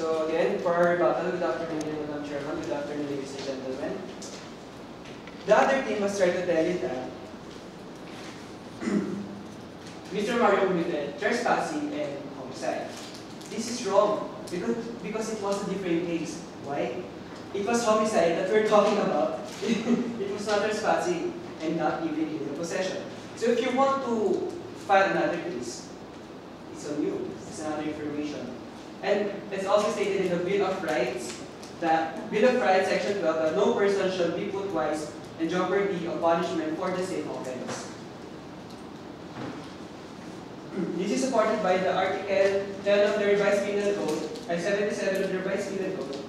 So again, for our battle, good afternoon, Madam Chairman, good afternoon, ladies and gentlemen. The other team was trying to tell you that Mr. Mario committed trespassing and homicide. This is wrong because it was a different case. Why? It was homicide that we're talking about. It was not trespassing and not even in the possession. So if you want to file another case, it's on you. It's another information. And it's also stated in the Bill of Rights that Bill of Rights Section 12 that no person shall be put twice in jeopardy of punishment for the same offense. This is supported by the Article 10 of the Revised Penal Code and 77 of the Revised Penal Code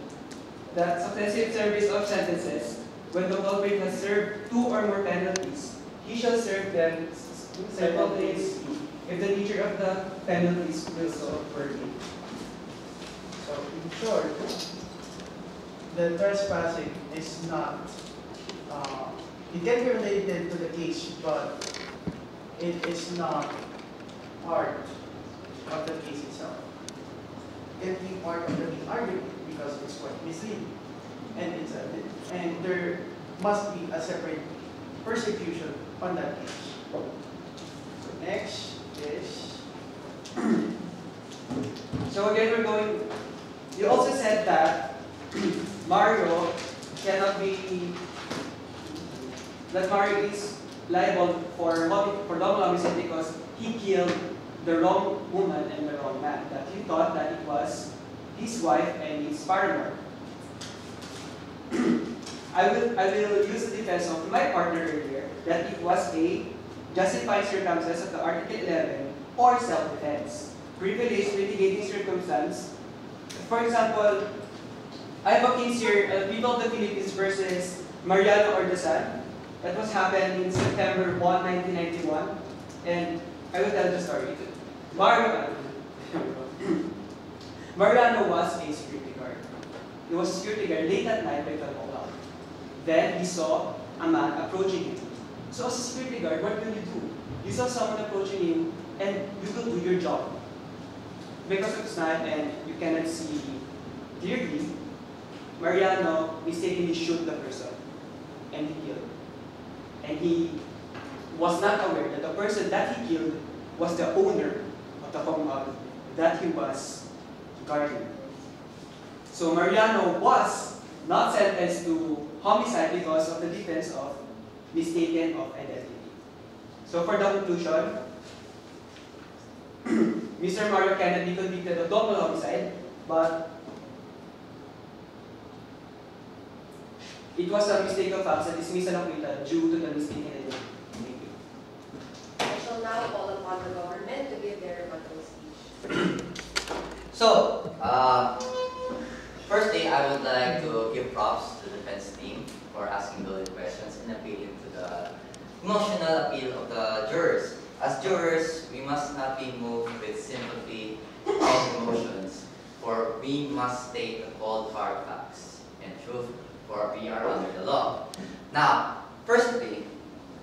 that successive service of sentences, when the culprit has served 2 or more penalties, he shall serve them simultaneously if the nature of the penalties will so permit. So, in short, the trespassing is not, it can be related to the case, but it is not part of the case itself. It can be part of the main argument because it's quite misleading. And there must be a separate persecution on that case. So next is... So again, we're going... You also said that Mario cannot be... That Mario is liable for double homicide because he killed the wrong woman and the wrong man. That he thought that it was his wife and his partner. I will use the defense of my partner earlier that it was a justified circumstance of the Article 11 or self-defense. Privileged mitigating circumstance. For example, I have a case here, People of the Philippines versus Mariano Ordazan. That was happened in September 1, 1991. And I will tell the story. Mariano was a security guard. He was a security guard late at night by 12 o'clock. Then he saw a man approaching him. So as a security guard, what will you do? You saw someone approaching him and you will do your job. Because it's night and you cannot see clearly, Mariano mistakenly shoot the person and he killed. And he was not aware that the person that he killed was the owner of the compound that he was guarding. So Mariano was not sentenced to homicide because of the defense of mistaken of identity. So for the conclusion, Mr. Mario cannot be convicted of double homicide, but it was a mistake of facts and dismissal of acquittal due to the mistaken identity. Thank you. I shall now call upon the government to give their rebuttal speech. So, firstly, I would like to give props to the defense team for asking those questions and appealing to the emotional appeal of the jurors. As jurors, we must not be moved with sympathy and emotions, for we must state the cold hard facts and truth, for we are under the law. Now, firstly,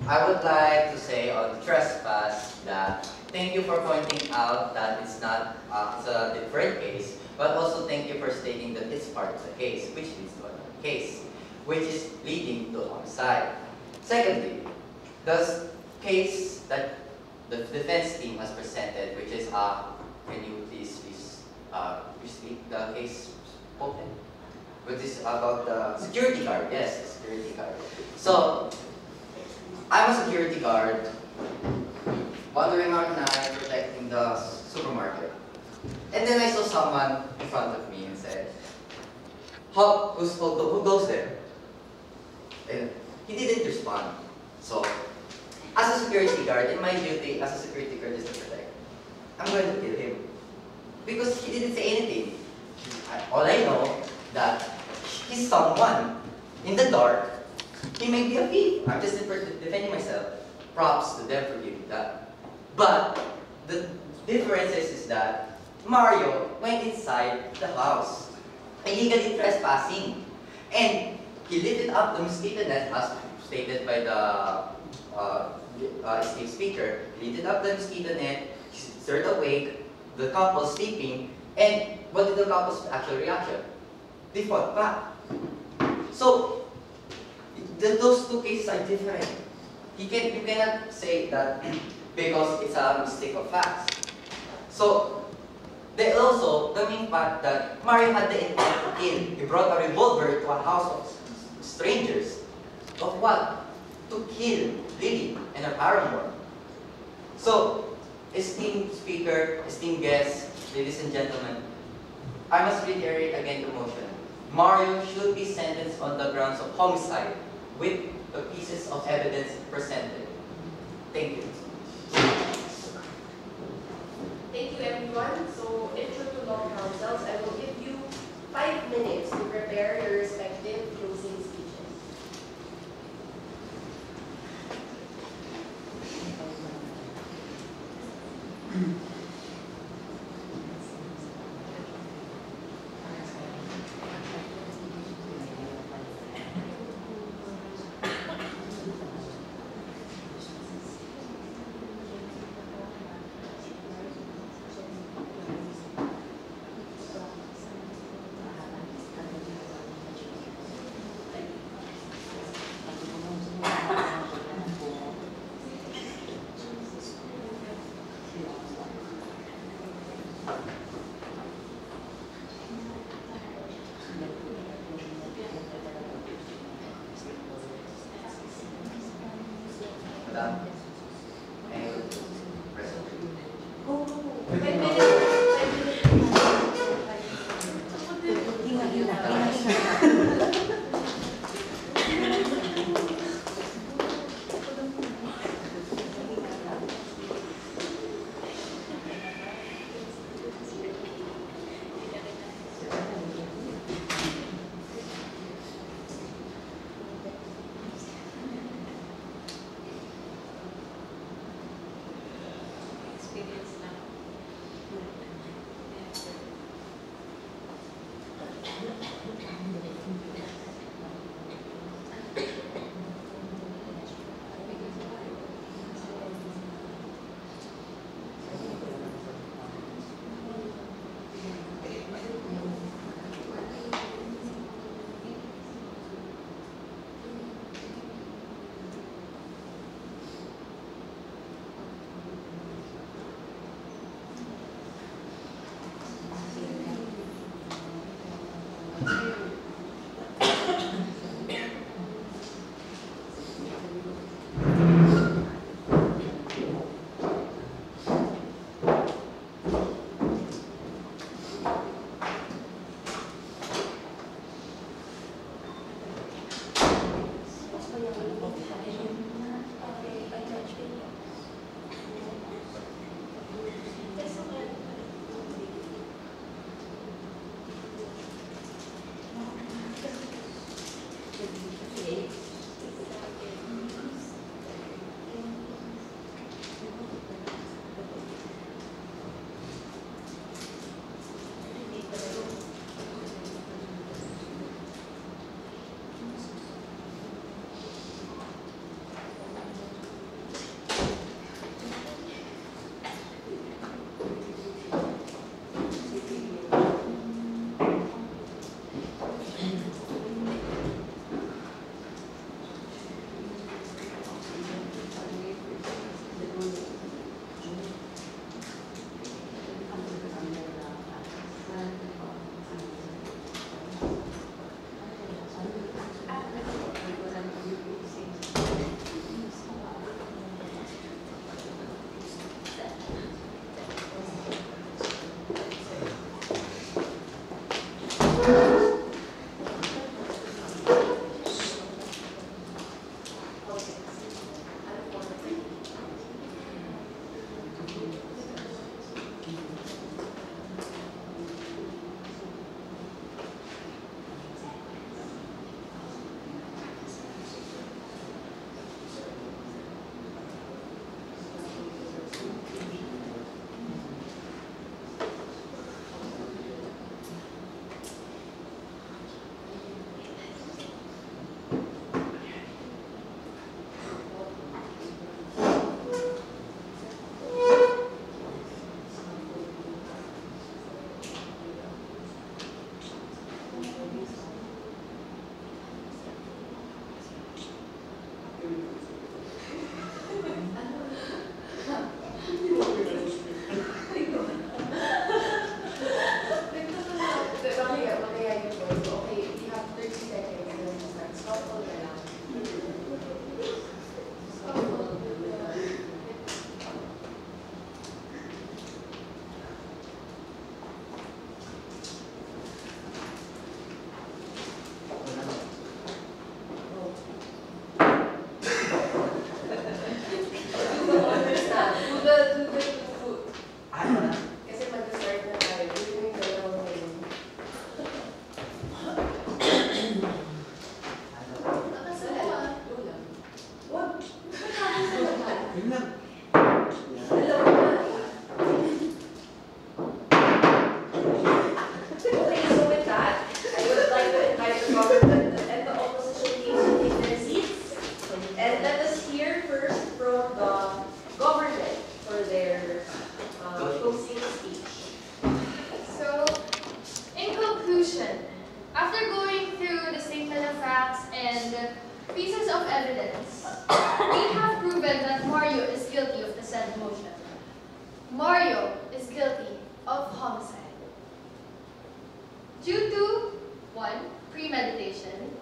I would like to say on the trespass that thank you for pointing out that it's not it's a different case, but also thank you for stating that it's part of the case, which leads to another case, which is leading to homicide. Secondly, the case that the defense team has presented, which is can you please restate the case open? Which is about the security guard. Yes, the security guard. So, I'm a security guard, wandering around at night, protecting the supermarket. And then I saw someone in front of me and said, who goes there? And he didn't respond. So, as a security guard, and my duty as a security guard is to protect, I'm going to kill him. Because he didn't say anything. All I know that he's someone in the dark. He may be a thief. I'm just defending myself. Props to them for giving that. But the difference is that Mario went inside the house, illegally trespassing, and he lifted up the mosquito net, as stated by the esteemed speaker. He lifted up the mosquito net, stirred awake the couple sleeping, and what did the couple's actual reaction? They fought back. So those two cases are different. You cannot say that because it's a mistake of facts. So they also the main fact that Mario had the intent to kill. He brought a revolver to a house of strangers. Of what? To kill Lily and her paramour. So, esteemed speaker, esteemed guests, ladies and gentlemen, I must reiterate again the motion. Mario should be sentenced on the grounds of homicide with the pieces of evidence presented. Thank you. Thank you, everyone. So, if true to law counsels, I will give you 5 minutes to prepare your respective closing speeches. Madam, Oh, 5 minutes. 5 minutes. Yun lang. Alam mo na. Okay, so with that, I would like to invite the government and the opposition team to take their seats. And let us hear first from the government for their closing speech. So, in conclusion, after going through the statement of facts and pieces of evidence, we have proven that Mario is guilty of the said motion. Mario is guilty of homicide. Due to 1. Premeditation,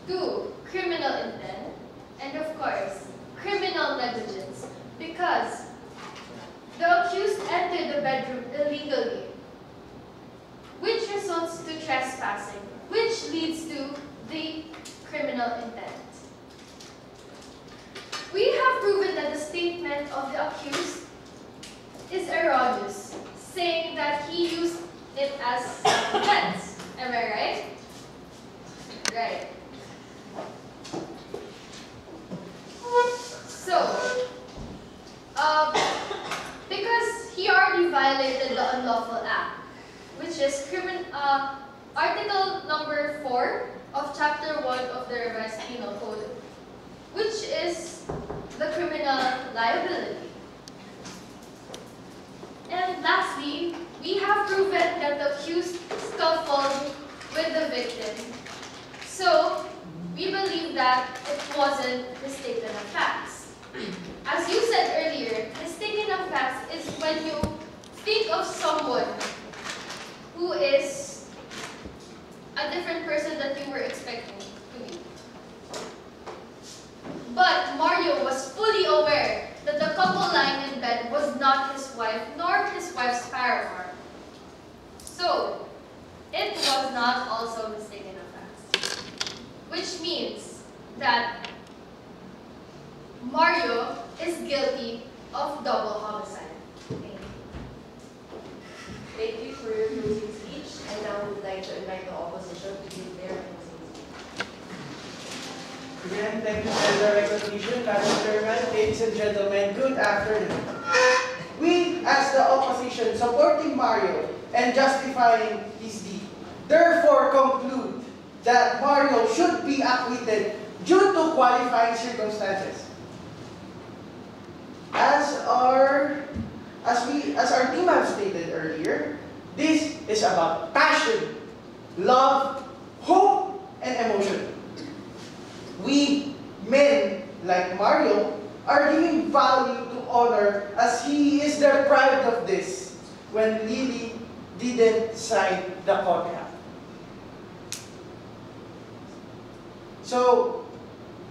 2. Criminal intent, and of course, criminal negligence, because the accused entered the bedroom illegally, which results to trespassing, which leads to the criminal intent. We have proven that the statement of the accused is erroneous, saying that he used it as defense. Am I right? Right. So, because he already violated the unlawful act, which is Article number 4 of Chapter 1 of the Revised Penal Code, which is the criminal liability. And lastly, we have proven that the accused scuffled with the victim. So, we believe that it wasn't mistaken of facts. As you said earlier, mistaken of facts is when you think of someone who is a different person that you were expecting to be. But Mario was fully aware that the couple lying in bed was not his wife nor his wife's paramour. So, it was not also mistaken of facts. Which means that Mario is guilty of double homicide. Thank you. Thank you for your closing speech, and now we would like to invite the opposition to give their closing speech. Again, thank you for the recognition, Madam Chairman. Ladies and gentlemen, good afternoon. We, as the opposition, supporting Mario and justifying his deed, therefore conclude that Mario should be acquitted due to qualifying circumstances. As our team have stated earlier, this is about passion, love, hope, and emotion. We men like Mario are giving value to honor as he is deprived of this when Lily didn't sign the contract. So,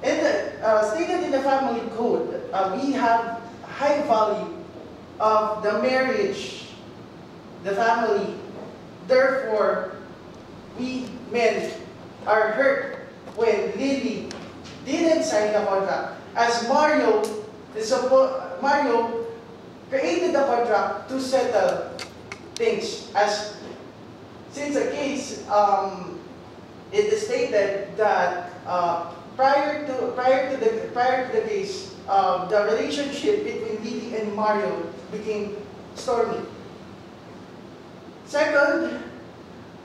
stated in the family code, we have high value of the marriage, the family. Therefore, we men are hurt when Lily didn't sign the contract, as Mario created the contract to settle things. As since the case, it is stated that prior to the case, the relationship between Lily and Mario became stormy. Second,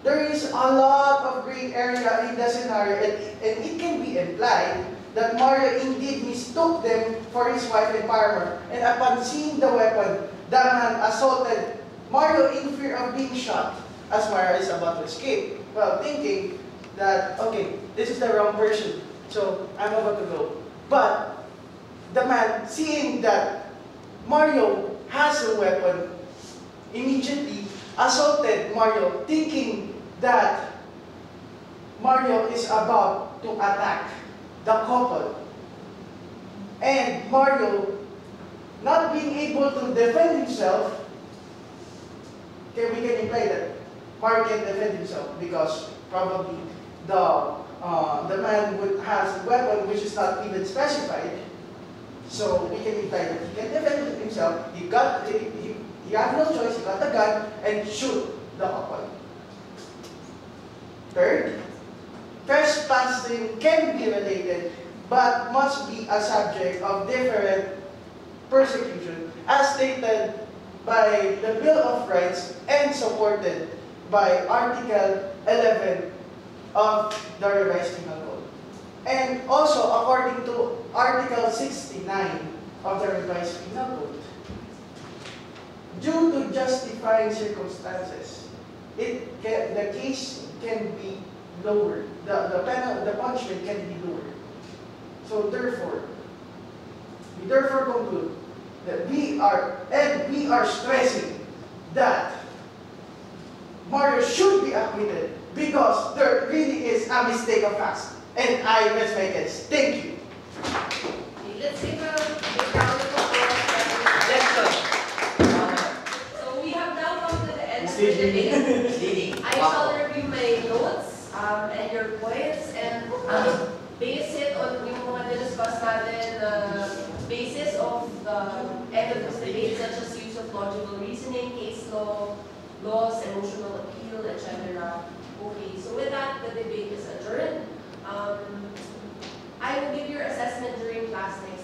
there is a lot of gray area in the scenario, and it can be implied that Mario indeed mistook them for his wife and partner, and upon seeing the weapon, the man assaulted Mario in fear of being shot as Mario is about to escape, while thinking that, okay, this is the wrong person, so I'm about to go. But the man, seeing that Mario has a weapon, immediately assaulted Mario, thinking that Mario is about to attack the couple. And Mario, not being able to defend himself, we can imply that Mario can defend himself because probably the man has a weapon which is not even specified. So we can imply that he can defend himself. He had no choice. He got the gun and shoot the couple. Third, trespassing can be related, but must be a subject of different persecution as stated by the Bill of Rights and supported by Article 11 of the Revised Penal Code. And also according to Article 69 of the Revised Penal Code. Due to justifying circumstances, the case can be lowered. The punishment can be lowered. So therefore, we therefore conclude that we are stressing that Mario should be acquitted because there really is a mistake of facts. And I rest my case. Thank you. Okay, let's give a round of applause. So we have now come to the end of the debate. I shall review my notes and your points and base it on yung mga na-discuss natin basis of the end of this debate, such as use of logical reasoning, case law, laws, emotional appeal, etc. Okay, so with that, the debate is adjourned. I will give your assessment during class next